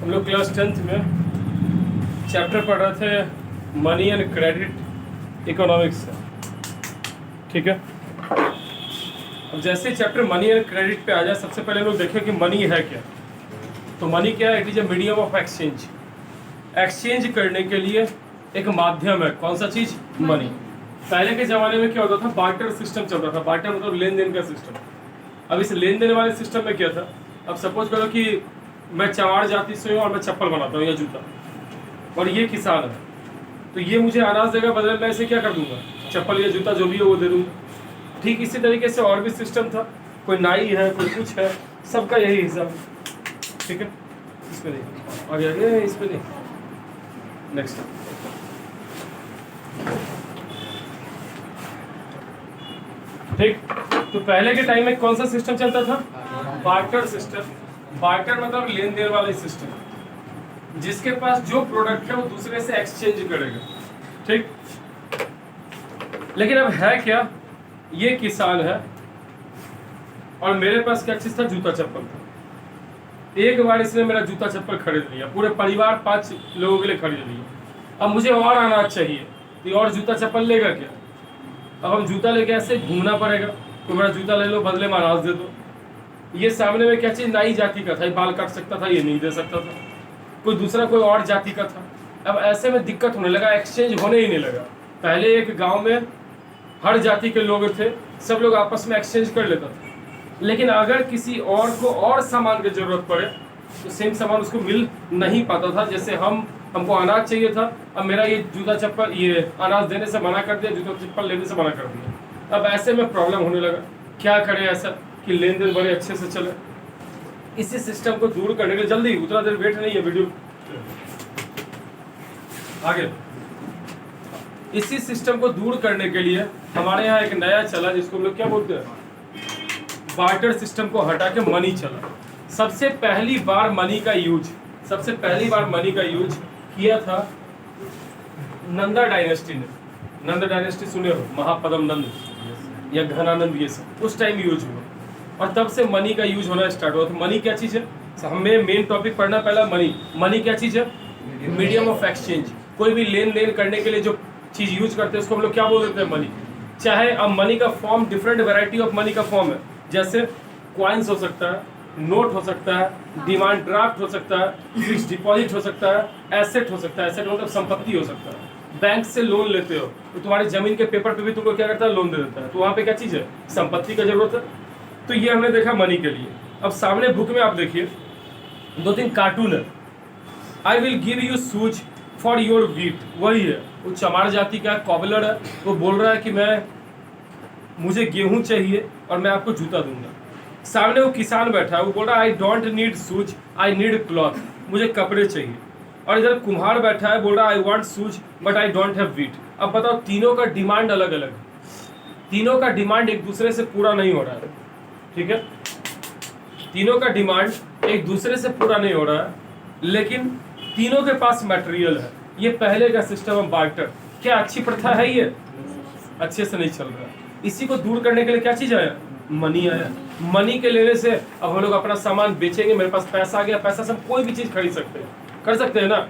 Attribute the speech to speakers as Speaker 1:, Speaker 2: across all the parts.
Speaker 1: हम लोग class 10th में चैप्टर पढ़ रहे थे मनी एंड क्रेडिट इकोनॉमिक्स से, ठीक है। अब जैसे चैप्टर मनी एंड क्रेडिट पे आ जाए, सबसे पहले हम लोग देखें कि मनी है क्या। तो मनी क्या है? It is a medium of exchange. Exchange करने के लिए एक माध्यम है। कौन सा चीज? मनी। पहले के ज़माने में क्या होता था? बार्टर सिस्टम चल रहा था। बार्टर मतलब लेन देन का सिस्टम। अब इस लेन देन वाले सिस्टम में क्या था? अब सपोज करो कि मैं चमाड़ जाति से हूँ और मैं चप्पल बनाता हूँ या जूता, और ये किसान है, तो ये मुझे अनाज देगा, बदले में ऐसे क्या कर दूंगा? चप्पल या जूता जो भी है वो दे दूंगा। ठीक इसी तरीके से और भी सिस्टम था। कोई नाई है, कोई कुछ है, सबका यही हिसाब, ठीक है। इस पे नहीं, आगे आगे, इस पे नहीं, नेक्स्ट। ठीक, तो पहले के टाइम में कौन सा सिस्टम चलता था? Barter system. बार्टर मतलब लेन देन वाला सिस्टम, जिसके पास जो प्रोडक्ट है वो दूसरे से एक्सचेंज करेगा, ठीक। लेकिन अब है क्या? ये किसान है और मेरे पास क्या चीज था? जूता चप्पल था। एक बार इसने मेरा जूता चप्पल खरीद लिया, पूरे परिवार 5 लोगों के लिए खरीद लिया। अब मुझे और अनाज चाहिए, तो और जूता चप्पल लेगा क्या? अब हम जूता लेके ऐसे घूमना पड़ेगा, कोई मेरा जूता ले लो, बदले में अनाज दे दो। ये सामने में क्या चीज? नाई जाति का था, ये बाल काट सकता था, ये नहीं दे सकता था। कोई दूसरा कोई और जाति का था। अब ऐसे में दिक्कत होने लगा, एक्सचेंज होने ही नहीं लगा। पहले एक गांव में हर जाति के लोग थे, सब लोग आपस में एक्सचेंज कर लेता था। लेकिन अगर किसी और को और सामान की जरूरत पड़े तो सेम सामान उसको मिल नहीं पाता था। जैसे हमको अनाज चाहिए था, अब मेरा ये जूता चप्पल, ये अनाज देने से मना कर दिया, जूता चप्पल लेने से मना कर दिया। अब ऐसे में प्रॉब्लम होने लगा। क्या करें ऐसा कि लेन देन बड़े अच्छे से चले? इसी सिस्टम को दूर करने के लिए, जल्दी उतना देर वेट नहीं है, वीडियो आगे। इसी सिस्टम को दूर करने के लिए हमारे यहाँ एक नया चला, जिसको हम लोग क्या बोलते हैं? बार्टर सिस्टम को हटा के मनी चला। सबसे पहली बार मनी का यूज किया था नंदा डायनेस्टी ने। नंदा डायनेस्टी सुने हो? महापद्म नंद या घनानंद, ये सब उस टाइम यूज हुआ, और तब से मनी का यूज होना स्टार्ट हुआ। तो मनी क्या चीज है? हमें मेन टॉपिक पढ़ना पहला मनी। मनी क्या चीज है? Medium of exchange. कोई भी लेन देन करने के लिए जो चीज यूज करते हैं उसको हम लोग क्या बोल देते हैं? मनी। चाहे अब मनी का form, different variety of money का फॉर्म है। जैसे क्वाइंस हो सकता है, नोट हो सकता है, डिमांड ड्राफ्ट हो सकता है, फिक्स डिपॉजिट हो सकता है, एसेट हो सकता है। एसेट मतलब संपत्ति हो सकता है। बैंक से लोन लेते हो तो तुम्हारी जमीन के पेपर पे भी तुमको क्या करता है? लोन दे देता है। तो वहाँ पे क्या चीज है? संपत्ति का जरूरत है। तो ये हमने देखा मनी के लिए। अब सामने बुक में आप देखिए 2-3 कार्टून है। I will give you shoes for your wheat. वही है, वो चमार जाति का कॉबलर है। वो बोल रहा है कि मुझे गेहूं चाहिए और मैं आपको जूता दूंगा। सामने वो किसान बैठा है, वो बोल रहा है I don't need shoes, I need cloth. मुझे कपड़े चाहिए। और इधर कुम्हार बैठा है, बोल रहा है I want shoes but I don't have wheat. अब बताओ, तीनों का डिमांड अलग अलग है। तीनों का डिमांड एक दूसरे से पूरा नहीं हो रहा है, ठीक है। तीनों का डिमांड एक दूसरे से पूरा नहीं हो रहा है, लेकिन तीनों के पास मटेरियल है। ये पहले का सिस्टम है बार्टर। क्या अच्छी प्रथा है? ये अच्छे से नहीं चल रहा है। इसी को दूर करने के लिए क्या चीज आया? मनी आया। मनी के लेने से अब हम लोग अपना सामान बेचेंगे, मेरे पास पैसा आ गया, पैसा से हम कोई भी चीज खरीद सकते हैं, कर सकते हैं ना।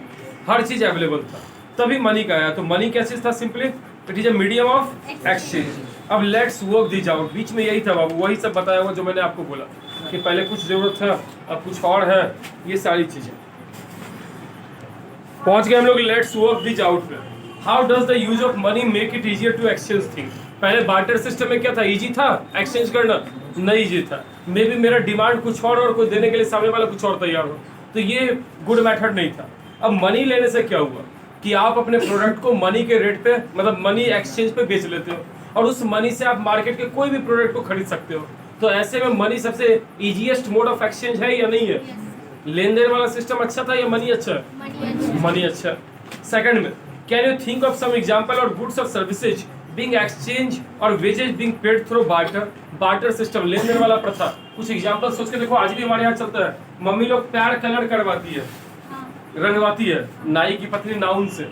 Speaker 1: हर चीज अवेलेबल था, तभी मनी का आया। तो मनी क्या चीज था? Simply it is a medium of exchange. अब लेट्स वर्क दिस आउट। बीच में यही था बाबू, वही सब बताया हुआ जो मैंने आपको बोला कि पहले कुछ जरूरत था, अब कुछ और है। ये सारी चीजें पहुंच गए हम लोग लेट्स वर्क दिस आउट पे। How does the use of money make it easier to exchange thing? पहले बार्टर सिस्टम में क्या था? इजी था एक्सचेंज करना? नहीं इजी था। मे बी मेरा डिमांड कुछ और कोई देने के लिए सामने वाला कुछ और तैयार हो, तो ये गुड मेथड नहीं था। अब मनी लेने से क्या हुआ कि आप अपने प्रोडक्ट को मनी के रेट पे, मतलब मनी एक्सचेंज पे बेच लेते हो, और उस मनी से आप मार्केट के कोई भी प्रोडक्ट को खरीद सकते हो। तो ऐसे में मनी सबसे इजीएस्ट मोड ऑफ एक्सचेंज है या नहीं है? लेन देन वाला सिस्टम अच्छा था या मनी अच्छा है? मनी अच्छा। सेकंड में, can you think of some example और गुड्स और सर्विसेज बीइंग एक्सचेंज और wages being paid through barter? Barter system, लेन देन वाला प्रथा। कुछ एग्जांपल सोच के देखो। आज भी हमारे यहाँ चलता है, मम्मी लोग पैर कलर करवाती है, रंगवाती है नाई की पत्नी नाउन से।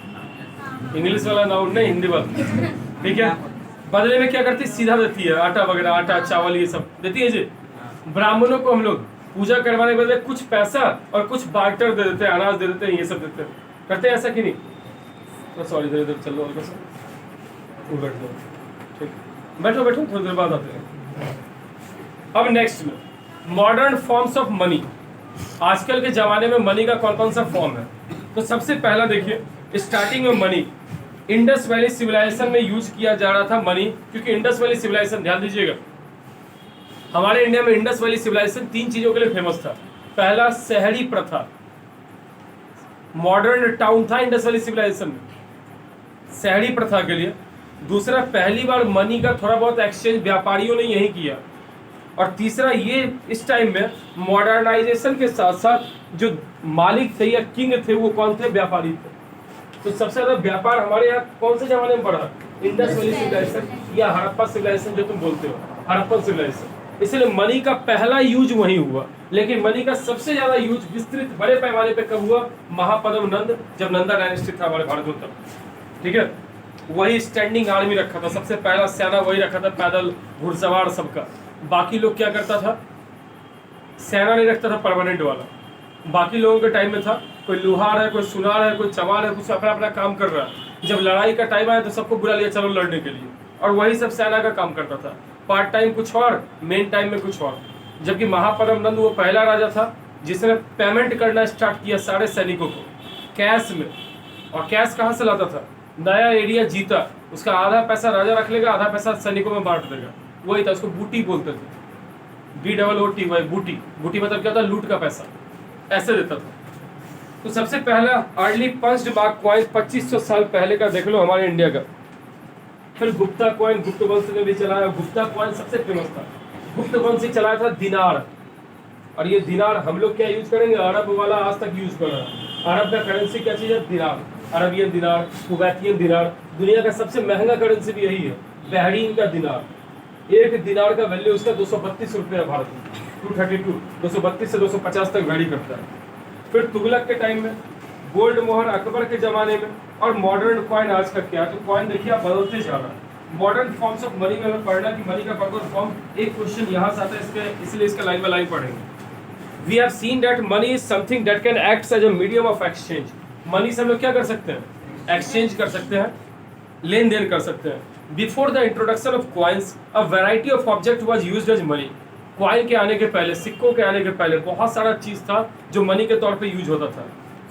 Speaker 1: इंग्लिश वाला नाउन नहीं, हिंदी वाला, ठीक है। बदले में क्या करती? सीधा देती है, आटा वगैरह, आटा चावल ये सब देती है जी। ब्राह्मणों को हम लोग पूजा करवाने के बदले कुछ पैसा और कुछ बार्टर दे देते हैं, अनाज दे देते हैं, ये सब देते हैं। करते हैं ऐसा कि नहीं? तो सॉरी, इधर इधर चल लो, हल्का सा बैठ जाओ, ठीक, बैठो बैठो, थोड़ी देर बाद आते हैं। अब नेक्स्ट में मॉडर्न फॉर्म्स ऑफ मनी। आजकल के जमाने में मनी का कौन कौन सा फॉर्म है? तो सबसे पहला देखिए, स्टार्टिंग में मनी इंडस वैली सिविलाइजेशन में यूज किया जा रहा था मनी, क्योंकि इंडस वैली सिविलाइजेशन, ध्यान दीजिएगा, हमारे इंडिया में इंडस वैली सिविलाइजेशन 3 चीजों के लिए फेमस था। पहला शहरी प्रथा, मॉडर्न टाउन था इंडस वैली सिविलाइजेशन में, शहरी प्रथा के लिए। दूसरा, पहली बार मनी का थोड़ा बहुत एक्सचेंज व्यापारियों ने यही किया। और तीसरा, ये इस टाइम में मॉडर्नाइजेशन के साथ साथ जो मालिक थे या किंग थे वो कौन थे? व्यापारी थे। तो सबसे ज्यादा व्यापार हमारे यहाँ कौन से जमाने में बढ़ा? इंडस वैली सिविलाइजेशन या हड़प्पा सिविलाइजेशन जो तुम बोलते हो, हड़प्पन सिविलाइजेशन। इसलिए मनी का पहला यूज वहीं हुआ। लेकिन मनी का सबसे ज्यादा यूज विस्तृत बड़े पैमाने पे कब हुआ? महापद्म नंद, जब नंदा डायनेस्टी था हमारे भारत में तब, ठीक है। वही स्टैंडिंग आर्मी रखा था, सबसे पहला सेना वही रखा था, पैदल घुड़सवार सबका। बाकी लोग क्या करता था? सेना नहीं रखता था परमानेंट वाला। बाकी लोगों के टाइम में था कोई लुहार है, कोई सुनार है, कोई चमार है, कुछ अपना अपना काम कर रहा है। जब लड़ाई का टाइम आया तो सबको बुला लिया, चलो लड़ने के लिए, और वही सब सेना का काम करता था। पार्ट टाइम कुछ और, मेन टाइम में कुछ और। जबकि महापद्म नंद वो पहला राजा था जिसने पेमेंट करना स्टार्ट किया सारे सैनिकों को कैश में। और कैश कहाँ से लाता था? नया एरिया जीता, उसका आधा पैसा राजा रख लेगा, आधा पैसा सैनिकों में बांट देगा। वही था, उसको बूटी बोलते थे, BOOTY, बूटी। बूटी मतलब क्या था? लूट का पैसा, ऐसे देता था। तो सबसे पहला अर्ली पंच्ड बाग कॉइन 2500 साल पहले का देख लो हमारे इंडिया का। फिर गुप्ता कॉइन, गुप्त वंश ने भी चलाया। गुप्ता कॉइन सबसे फेमस था। गुप्त वंश से चलाया था दिनार। और ये दिनार हम लोग क्या यूज करेंगे? अरब वाला आज तक यूज कर रहा है। अरब का करेंसी क्या चीज है? दिनार, अरबियन दिनार, कुवैतियन दिनार। दुनिया का सबसे महंगा करेंसी भी यही है, बहरीन का दिनार। एक दिनार का वैल्यू उसका 232 रुपये है भारत में, 232, 232 से 250 तक वैरी करता है। फिर तुगलक के टाइम में, गोल्ड मोहर अकबर के जमाने में, और मॉडर्न कॉइन आज का क्या? तो कॉइन देखिए आप बदलते जा रहा है। मॉडर्न फॉर्म्स ऑफ मनी में हमें पढ़ना कि मनी का कौन फॉर्म, एक क्वेश्चन यहाँ से आता है इसके, इसलिए इसका लाइन बाय लाइन पढ़ेंगे। We have seen that money is something that can act as a medium of exchange. Money से हम लोग क्या कर सकते हैं? एक्सचेंज कर सकते हैं, लेन देन कर सकते हैं। Before the introduction of coins a variety of object was used as money. Coin के आने के पहले, सिक्कों के आने के पहले बहुत सारा चीज था जो मनी के तौर पे यूज होता था।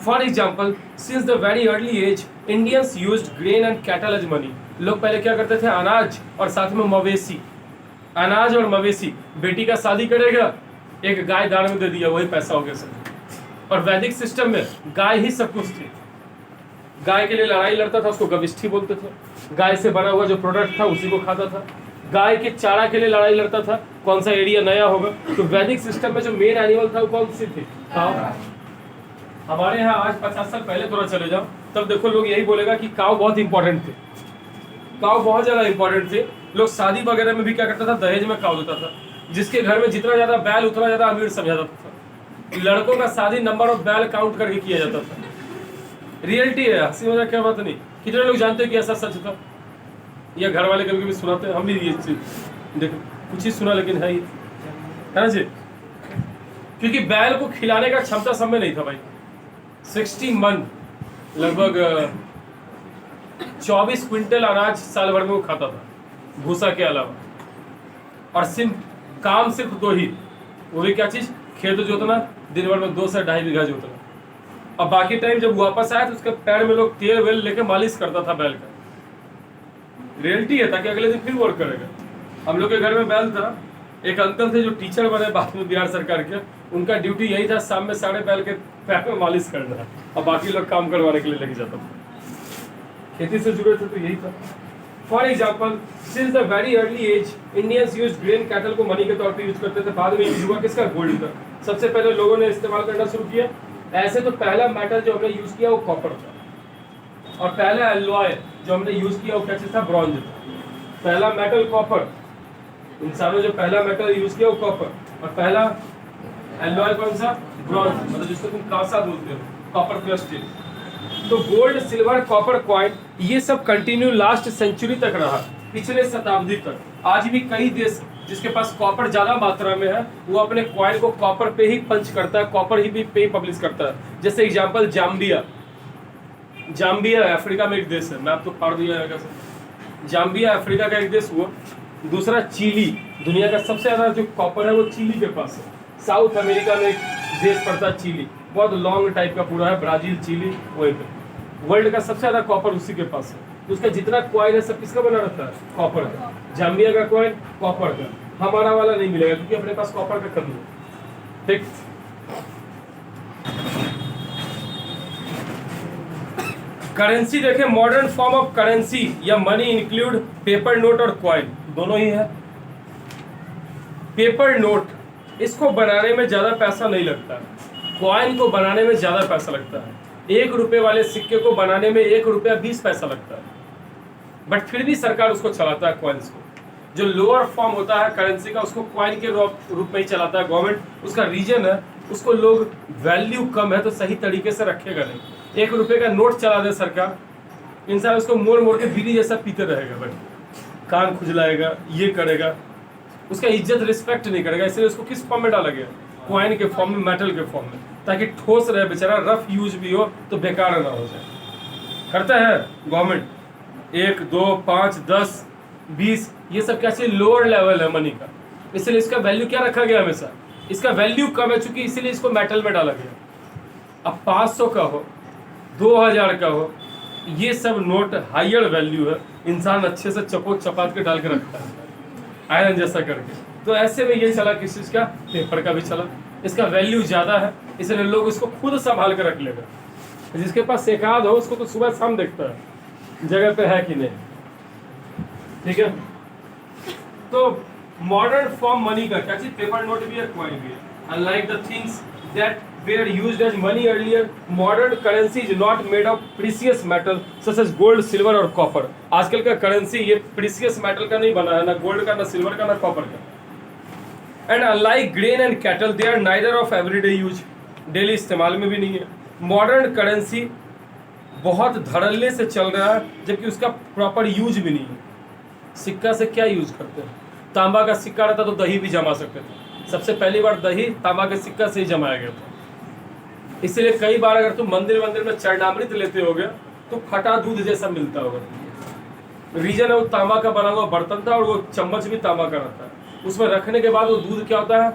Speaker 1: For example, since the very early age Indians used grain and cattle as money. लोग पहले क्या करते थे? अनाज और साथ में मवेशी, अनाज और मवेशी। बेटी का शादी करेगा, एक गाय दान में दे दिया, वही पैसा हो गया सब। और वैदिक सिस्टम में गाय ही सब कुछ थी। गाय के लिए लड़ाई लड़ता था, उसको गविष्ठी बोलते थे। गाय से बना हुआ जो प्रोडक्ट था उसी को खाता था। गाय के चारा के लिए लड़ाई लड़ता था, कौन सा एरिया नया होगा। तो वैदिक सिस्टम में जो मेन एनिमल था वो कौन सी थी? काव। हमारे यहाँ आज 50 साल पहले थोड़ा चले जाओ, तब देखो लोग यही बोलेगा कि काव बहुत इंपॉर्टेंट थे। काव बहुत ज्यादा इंपॉर्टेंट थे। लोग शादी वगैरह में भी क्या करता था? दहेज में काव देता था। जिसके घर में जितना ज्यादा बैल उतना ज्यादा अमीर समझा जाता था। लड़कों का शादी नंबर ऑफ बैल काउंट करके किया जाता था। रियलिटी है, हंसी मजाक क्या बात नहीं। कितने लोग जानते हैं कि ऐसा सच था? या घर वाले कभी कभी सुनाते हैं, हम भी ये चीज देखो कुछ ही सुना, लेकिन है ना जी। क्योंकि बैल को खिलाने का क्षमता सब में नहीं था भाई। 60 मन, लगभग 24 क्विंटल अनाज साल भर में वो खाता था, भूसा के अलावा। और काम सिर्फ 2 ही, वो भी क्या चीज? खेत जोतना, दिन भर में 2 से 2.5 बीघा जोतना। और बाकी टाइम जब वापस आया तो उसके पैर में लोग तेल वेल लेके मालिश करता था बैल का। रियलिटी है, ताकि अगले दिन फिर वर्क करेगा। हम लोग के घर में बैल था। एक अंकल थे जो टीचर बने बाद में बिहार सरकार के, उनका ड्यूटी यही था शाम में साढ़े बैल के पैर में मालिश करना, और बाकी लोग काम करवाने के लिए लेके जाता था। खेती से जुड़े थे तो यही था। For example, since the very early age Indians use grain cattle को मनी के तौर पे यूज करते थे। बाद में यूज हुआ किसका? गोल्ड का। सबसे पहले लोगों ने इस्तेमाल करना शुरू किया। ऐसे तो पहला मेटल जो हमने यूज किया वो कॉपर था, और पहला एलॉय जो हमने यूज किया वो क्या चीज था? ब्रॉन्ज था। पहला मेटल कॉपर, इंसानों जो पहला मेटल यूज किया वो कॉपर, और पहला एलॉय कौन सा? ब्रॉन्ज, मतलब जिसको तुम कांसा बोलते हो, कॉपर प्लस स्टील। तो गोल्ड, सिल्वर, कॉपर कॉइन ये सब कंटिन्यू लास्ट सेंचुरी तक रहा, पिछले शताब्दी तक। आज भी कई देश जिसके पास कॉपर ज्यादा मात्रा में है वो अपने कॉइन को कॉपर पे ही पंच करता है, कॉपर ही भी पे पब्लिश करता है। जैसे एग्जांपल जाम्बिया, जाम्बिया अफ्रीका में एक देश है, मैं आपको फाड़ दिया है कैसे। जाम्बिया अफ्रीका का एक देश हुआ। दूसरा चिली, दुनिया का सबसे ज्यादा जो कॉपर है वो चिली के पास है। साउथ अमेरिका में एक देश पड़ता है चिली, बहुत लॉन्ग टाइप का पूरा है, ब्राजील चिली वहीं पे। वर्ल्ड का सबसे ज्यादा कॉपर उसी के पास है। तो उसका जितना कॉइन है सब किसका बना रहता है? कॉपर का। जाम्बिया का कॉइन कॉपर का, हमारा वाला नहीं मिलेगा क्योंकि अपने पास कॉपर का कमी है। ठीक, करेंसी देखें, मॉडर्न फॉर्म ऑफ करेंसी या मनी इंक्लूड पेपर नोट और कॉइन, दोनों ही है। पेपर नोट, इसको बनाने में ज्यादा पैसा नहीं लगता है, कॉइन को बनाने में ज्यादा पैसा लगता है। 1 रुपए वाले सिक्के को बनाने में 1 रुपया 20 पैसा लगता है, बट फिर भी सरकार उसको चलाता है कॉइन्स को। जो लोअर फॉर्म होता है करेंसी का उसको कॉइन के रूप में ही चलाता है गवर्नमेंट। उसका रीजन है उसको लोग वैल्यू कम है तो सही तरीके से रखेगा नहीं। 1 रुपए का नोट चला दे सरकार, इंसान उसको मोड़ मोड़ के बीड़ी जैसा पीते रहेगा, बट कान खुजलाएगा, ये करेगा, उसका इज्जत रिस्पेक्ट नहीं करेगा। इसलिए उसको किस फॉर्म में डाला गया? कॉइन के फॉर्म में, मेटल के फॉर्म में, ताकि ठोस रहे बेचारा, रफ यूज भी हो तो बेकार ना हो जाए। करता है गवर्नमेंट 1, 2, 5, 10, 20, ये सब क्या चीज? लोअर लेवल है मनी का, इसलिए इसका वैल्यू क्या रखा गया? हमेशा इसका वैल्यू कम है चूंकि, इसीलिए इसको मेटल में डाला गया। अब 500 का हो, 2000 का हो, ये सब नोट हायर वैल्यू है, इंसान अच्छे से चपोत चपात के डाल के रखता है आयरन जैसा करके। तो ऐसे में ये चला, किस चीज का? पेपर का भी चला। इसका वैल्यू ज्यादा है इसलिए लोग इसको खुद संभाल के रख लेगा। जिसके पास एकाध हो उसको तो सुबह शाम देखता है जगह पे है कि नहीं। ठीक है, तो मॉडर्न फॉर्म मनी का क्या चीज? पेपर नोट भी है, कॉइन भी है। Unlike the things that were used as money earlier, modern currency is not made of precious metal such as gold, silver और copper। आजकल का करेंसी ये precious metal का नहीं बना है, ना गोल्ड का, ना सिल्वर का, ना कॉपर का। And unlike grain and cattle, they are neither of everyday use, daily इस्तेमाल में भी नहीं है। मॉडर्न करेंसी बहुत धड़ल्ले से चल रहा है जबकि उसका प्रॉपर यूज भी नहीं है। सिक्का से क्या यूज करते हैं? तांबा का सिक्का रहता तो दही भी जमा सकते थे। सबसे पहली बार दही तांबा के सिक्का से ही जमाया गया था। इसलिए कई बार अगर तुम मंदिर में चरणामृत लेते होगे तो फटा दूध जैसा मिलता होगा। रीजन है वो तांबा का बना हुआ बर्तन था और वो चम्मच भी तांबा का रहता है। उसमें रखने के बाद वो दूध क्या होता है?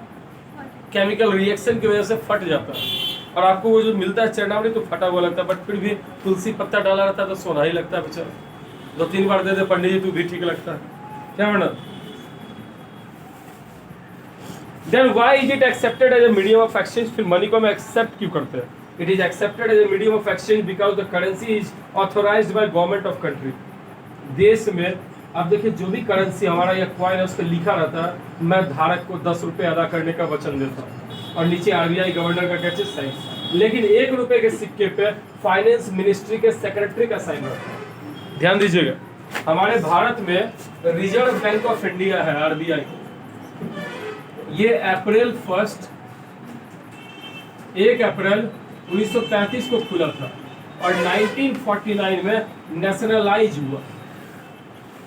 Speaker 1: केमिकल रिएक्शन की वजह से फट जाता है और आपको वो जो मिलता है चरणामृत तो फटा हुआ लगता है, बट फिर भी तुलसी पत्ता डाला रहता है तो सोना ही लगता है बेचारा। 2-3 बार दे दे पंडित जी तो भी ठीक लगता है, क्या म्हणा? Then why is it accepted as a medium of exchange? फिर मनी को हम एक्सेप्ट क्यों करते हैं? It is accepted as a medium of exchange because the currency is authorized by government of country। देश में अब देखिए जो भी करेंसी हमारा या कॉइन है उस पर लिखा रहता है, मैं धारक को 10 रुपए अदा करने का वचन देता हूँ, और नीचे आरबीआई गवर्नर का क्या चीज? साइन। लेकिन 1 रुपए के सिक्के पे फाइनेंस मिनिस्ट्री के सेक्रेटरी का साइन रहता है। ध्यान दीजिएगा, हमारे भारत में रिजर्व बैंक ऑफ इंडिया है, आरबीआई। ये अप्रैल 1 अप्रैल 1935 को खुला था और 1949 में नेशनलाइज हुआ।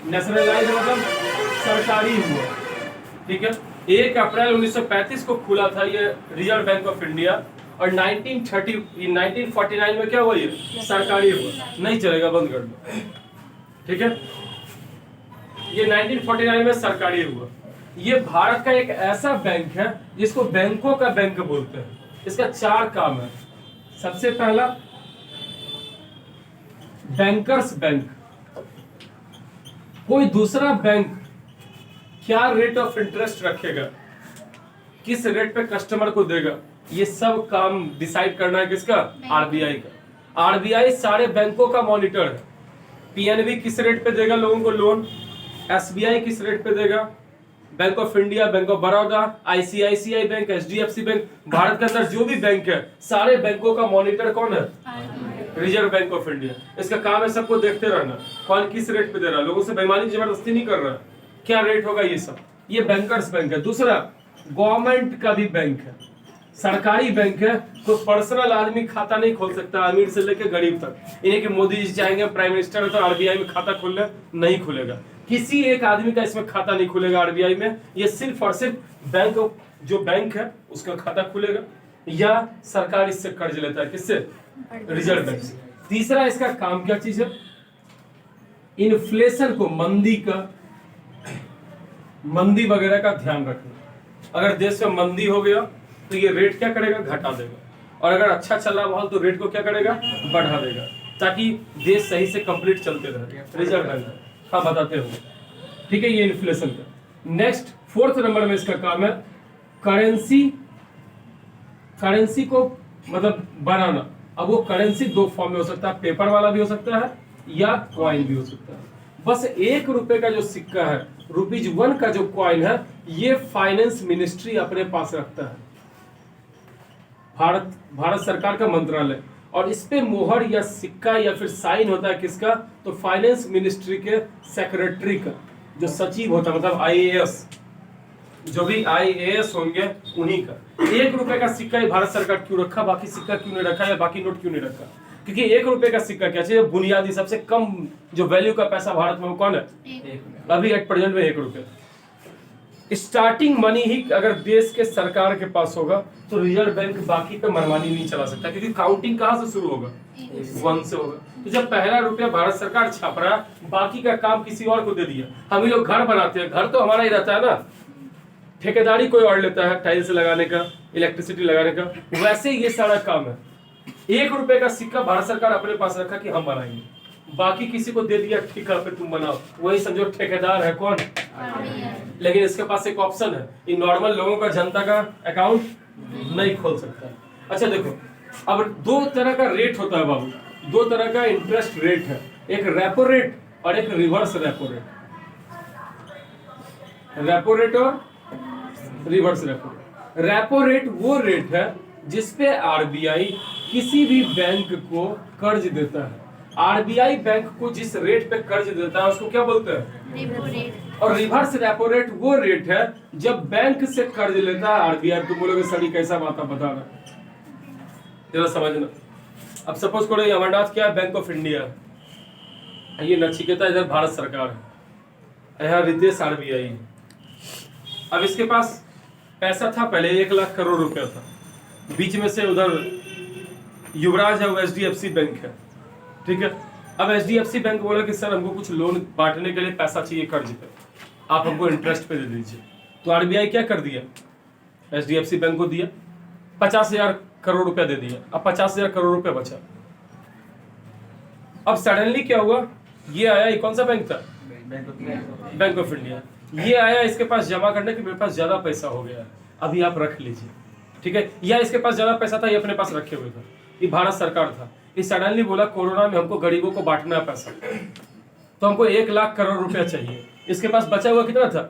Speaker 1: नेशनलाइज मतलब सरकारी हुआ। ठीक है, 1 अप्रैल 1935 को खुला था ये रिजर्व बैंक ऑफ इंडिया और 1949 में क्या हुआ? ये सरकारी हुआ। नहीं चलेगा, बंद कर दो। ठीक है, ये 1949 में सरकारी हुआ। ये भारत का एक ऐसा बैंक है जिसको बैंकों का बैंक बोलते हैं। इसका 4 काम है। सबसे पहला, बैंकर्स बैंक। कोई दूसरा बैंक क्या रेट ऑफ इंटरेस्ट रखेगा, किस रेट पे कस्टमर को देगा, ये सब काम डिसाइड करना है किसका? आरबीआई का। आरबीआई सारे बैंकों का मॉनिटर है। पीएनबी किस रेट पे देगा लोगों को लोन, एसबीआई किस रेट पे देगा, bank of India, bank of Baroda, ICICI bank, HDFC bank, Bharat के अंदर जो भी बैंक है सारे बैंकों का मॉनिटर कौन है? Reserve bank of India. इसका काम है सबको देखते रहना, कौन किस रेट पे दे रहा है, लोगों से बेईमानी जबरदस्ती नहीं कर रहा है, क्या रेट होगा ये सब। ये बैंकर्स बैंक है। दूसरा, गवर्नमेंट का भी बैंक है, सरकारी बैंक है। तो पर्सनल आदमी खाता नहीं खोल सकता, अमीर से लेकर गरीब तक। इन्हें कि मोदी जी चाहेंगे प्राइम मिनिस्टर है तो आरबीआई में खाता खोल ले, नहीं खुलेगा। किसी एक आदमी का इसमें खाता नहीं खुलेगा आरबीआई में, ये सिर्फ और सिर्फ बैंक है उसका खाता खुलेगा, या सरकार इससे कर्ज लेता है, किससे? रिजर्व बैंक से। तीसरा इसका काम क्या चीज है? इन्फ्लेशन को, मंदी वगैरह का ध्यान रखना। अगर देश में मंदी हो गया तो ये रेट क्या करेगा? घटा देगा, और अगर अच्छा चल रहा माहौल तो रेट को क्या करेगा? बढ़ा देगा, ताकि देश सही से कंप्लीट चलते रहे। रिजर्व बैंक, हाँ बताते हो, ठीक है, ये इन्फ्लेशन का। नेक्स्ट 4th नंबर में इसका काम है करेंसी को मतलब बनाना। अब वो करेंसी 2 फॉर्म में हो सकता है, पेपर वाला भी हो सकता है या कॉइन भी हो सकता है। बस 1 रुपए का जो सिक्का है, ₹1 का जो कॉइन है, ये फाइनेंस मिनिस्ट्री अपने पास रखता है, भारत सरकार का मंत्रालय, और इस पे मोहर या सिक्का या फिर साइन होता है किसका? तो फाइनेंस मिनिस्ट्री के सेक्रेटरी का, जो सचिव होता है, मतलब आईएएस, जो भी आईएएस होंगे उन्हीं का। 1 रुपए का सिक्का ही भारत सरकार क्यों रखा, बाकी सिक्का क्यों नहीं रखा या बाकी नोट क्यों नहीं रखा? क्योंकि 1 रुपए का सिक्का क्या चाहिए? बुनियादी सबसे कम जो वैल्यू का पैसा भारत में वो कौन है? अभी एट प्रेजेंट में 1 रुपए। स्टार्टिंग मनी ही अगर देश के सरकार के पास होगा तो रिजर्व बैंक बाकी पे मनमानी नहीं चला सकता, क्योंकि काउंटिंग कहाँ से शुरू होगा? 1 से होगा। तो जब पहला रुपया भारत सरकार छाप रहा, बाकी का काम किसी और को दे दिया। हम ही लोग घर बनाते हैं, घर तो हमारा ही रहता है ना, ठेकेदारी कोई और लेता है, टाइल्स लगाने का, इलेक्ट्रिसिटी लगाने का, वैसे ये सारा काम है। 1 रुपए का सिक्का भारत सरकार अपने पास रखा कि हम बनाएंगे, बाकी किसी को दे दिया ठेका पे तुम बनाओ, वही समझो ठेकेदार है कौन? लेकिन इसके पास एक ऑप्शन है, इन नॉर्मल लोगों का, जनता का अकाउंट नहीं खोल सकता। अच्छा देखो, अब 2 तरह का रेट होता है बाबू, 2 तरह का इंटरेस्ट रेट है, एक रेपो रेट और एक reverse repo rate. Repo rate और reverse repo rate. Repo rate वो रेट है जिसपे आरबीआई किसी भी बैंक को कर्ज देता है। आरबीआई बैंक को जिस रेट पे कर्ज देता है उसको क्या बोलते हैं? Repo rate. और रिवर्स रेपो रेट वो रेट है जब बैंक से कर्ज लेता है आरबीआई। तुम बोलोगे सर कैसा बात आप बता रहे, जरा समझना। अब सपोज करो ये अमरनाथ क्या है? Bank of India. ये नचिकेता इधर भारत सरकार है, यहाँ रितेश आरबीआई। अब इसके पास पैसा था पहले 1 लाख करोड़ रुपया था, बीच में से उधर युवराज है, वो एचडीएफसी बैंक है, ठीक है। अब एचडीएफसी बैंक बोला कि सर हमको कुछ लोन बांटने के लिए पैसा चाहिए कर्ज पे, आप हमको इंटरेस्ट पे दे दीजिए। तो आरबीआई क्या कर दिया? एचडीएफसी बैंक को दिया 50,000 करोड़ रुपया दे दिया। अब 50,000 करोड़ रुपया बचा। अब सडनली क्या हुआ? ये आया, ये कौन सा बैंक था? Bank of India. ये आया, इसके पास जमा करने के मेरे पास ज्यादा पैसा हो गया है, अभी आप रख लीजिए, ठीक है। या इसके पास ज्यादा पैसा था, ये अपने पास रखे हुए था, ये भारत सरकार था। ये सडनली बोला कोरोना में हमको गरीबों को बांटना है पैसा, तो हमको 1 लाख करोड़ रुपया चाहिए। इसके पास बचा हुआ कितना था?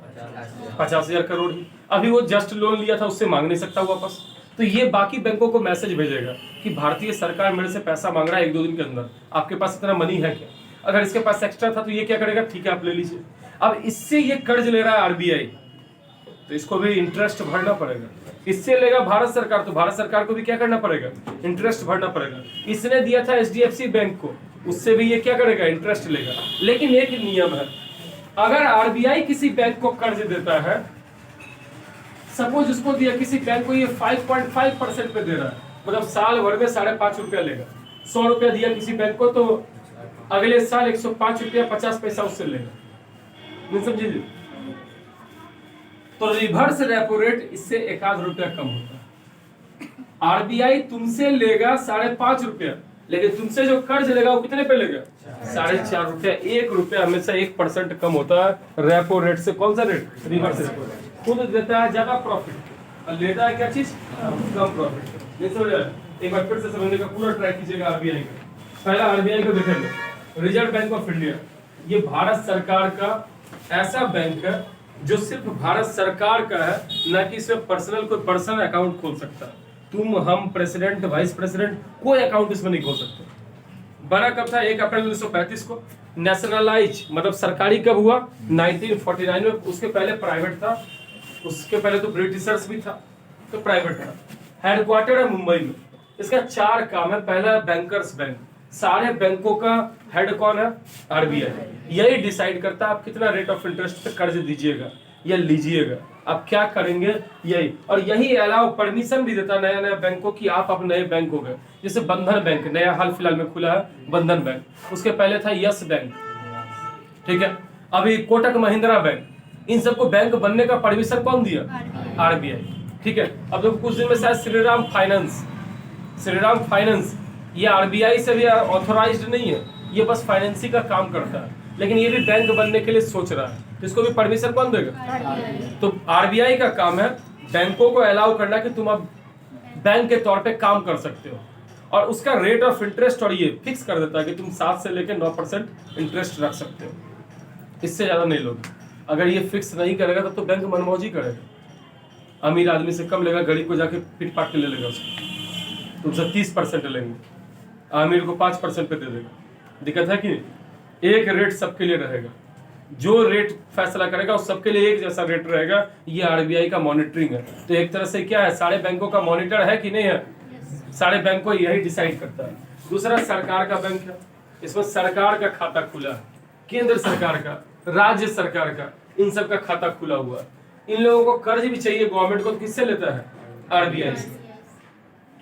Speaker 1: 50,000 करोड़ ही। अभी वो जस्ट लोन लिया था, उससे मांग नहीं सकता वापस। तो ये बाकी बैंकों को मैसेज भेजेगा कि भारतीय सरकार मेरे से पैसा मांग रहा है 1-2 दिन के अंदर, आपके पास इतना मनी है क्या? अगर इसके पास एक्स्ट्रा था तो ये क्या करेगा? ठीक है आप ले लीजिए। अब इससे ये कर्ज ले रहा है आरबीआई, तो इसको भी इंटरेस्ट भरना पड़ेगा। इससे लेगा भारत सरकार, तो भारत सरकार को भी क्या करना पड़ेगा? इंटरेस्ट भरना पड़ेगा। इसने दिया था एचडीएफसी बैंक को, उससे भी ये क्या करेगा? इंटरेस्ट लेगा। लेकिन एक नियम है, अगर आरबीआई किसी बैंक को कर्ज देता है, सपोज उसको दिया किसी बैंक को, ये 5.5% पे दे रहा है, मतलब साल भर में 5.5 रुपया लेगा। 100 रुपया दिया किसी बैंक को, तो अगले साल 105 रुपया 50 पैसा उससे लेगा, नहीं समझिए। तो रिवर्स रेपो रेट इससे 1 रुपया कम होता है। आरबीआई तुमसे लेगा 5.5 रुपया, लेकिन तुमसे जो कर्ज लेगा वो कितने पे लेगा? 4.5 रुपया। 1 रुपया हमेशा 1% कम होता है रेपो रेट से। कौन सा रेट? Reverse repo rate. खुद देता है ज्यादा प्रॉफिट और लेता है क्या चीज? कम प्रॉफिट। नहीं समझ आया? एक बार फिर से समझने का पूरा ट्राई कीजिएगा आरबीआई का। पहला आरबीआई को देखेंगे, रिजर्व बैंक ऑफ इंडिया। ये भारत सरकार का ऐसा बैंक है जो सिर्फ भारत सरकार का है, ना कि इसमें पर्सनल कोई पर्सन अकाउंट खोल सकता है। तुम, हम, प्रेसिडेंट, वाइस प्रेसिडेंट, कोई अकाउंट इसमें नहीं खोल सकते। बना कब था? 1 अप्रैल 1935 को। नेशनलाइज मतलब सरकारी कब हुआ? 1949 में। उसके पहले प्राइवेट था, उसके पहले तो ब्रिटिशर्स भी था, तो प्राइवेट था। हेडक्वार्टर है मुंबई में। इसका 4 काम है। पहला बैंकर्स बैंक, सारे बैंकों का हेड कौन है? आरबीआई। यही डिसाइड करता है आप कितना रेट ऑफ इंटरेस्ट पे कर्ज दीजिएगा या लीजिएगा, आप क्या करेंगे यही। और यही अलाउ परमिशन भी देता है नया नया बैंकों की, आप अब नए बैंक हो गए। जैसे बंधन बैंक नया हाल फिलहाल में खुला है, बंधन बैंक, उसके पहले था यस बैंक, ठीक है, अभी कोटक महिंद्रा बैंक, इन सबको बैंक बनने का परमिशन कौन दिया? आरबीआई, ठीक है। अब तो कुछ दिन में शायद श्रीराम फाइनेंस ये आरबीआई से भी ऑथोराइज्ड नहीं है, ये बस फाइनेंसिंग का काम करता है, लेकिन ये भी बैंक बनने के लिए सोच रहा है, तो इसको भी परमिशन कौन देगा? तो आरबीआई का काम है बैंकों को अलाउ करना कि तुम अब बैंक के तौर पे काम कर सकते हो, और उसका रेट ऑफ इंटरेस्ट और ये फिक्स कर देता है कि तुम 7 से लेकर 9% इंटरेस्ट रख सकते हो, इससे ज्यादा नहीं लोगे। अगर ये फिक्स नहीं करेगा तो बैंक मनमौजी करेगा, अमीर आदमी से कम लेगा, गरीब को जाके पिट पाट के ले लेगा उसको, तुमसे 30% लेंगे, अमीर को 5% पे दे देगा। दिक्कत है कि एक रेट सबके लिए रहेगा, जो रेट फैसला करेगा उस सबके लिए एक जैसा रेट रहेगा। ये आरबीआई का मॉनिटरिंग है। तो एक तरह से क्या है, सारे बैंकों का मॉनिटर है कि नहीं है? सारे बैंक को यही डिसाइड करता है। दूसरा सरकार का बैंक है, इसमें सरकार का खाता खुला है, केंद्र सरकार का, राज्य सरकार का, इन सब का खाता खुला हुआ है। इन लोगों को कर्ज भी चाहिए गवर्नमेंट को, तो किससे लेता है? आरबीआई से।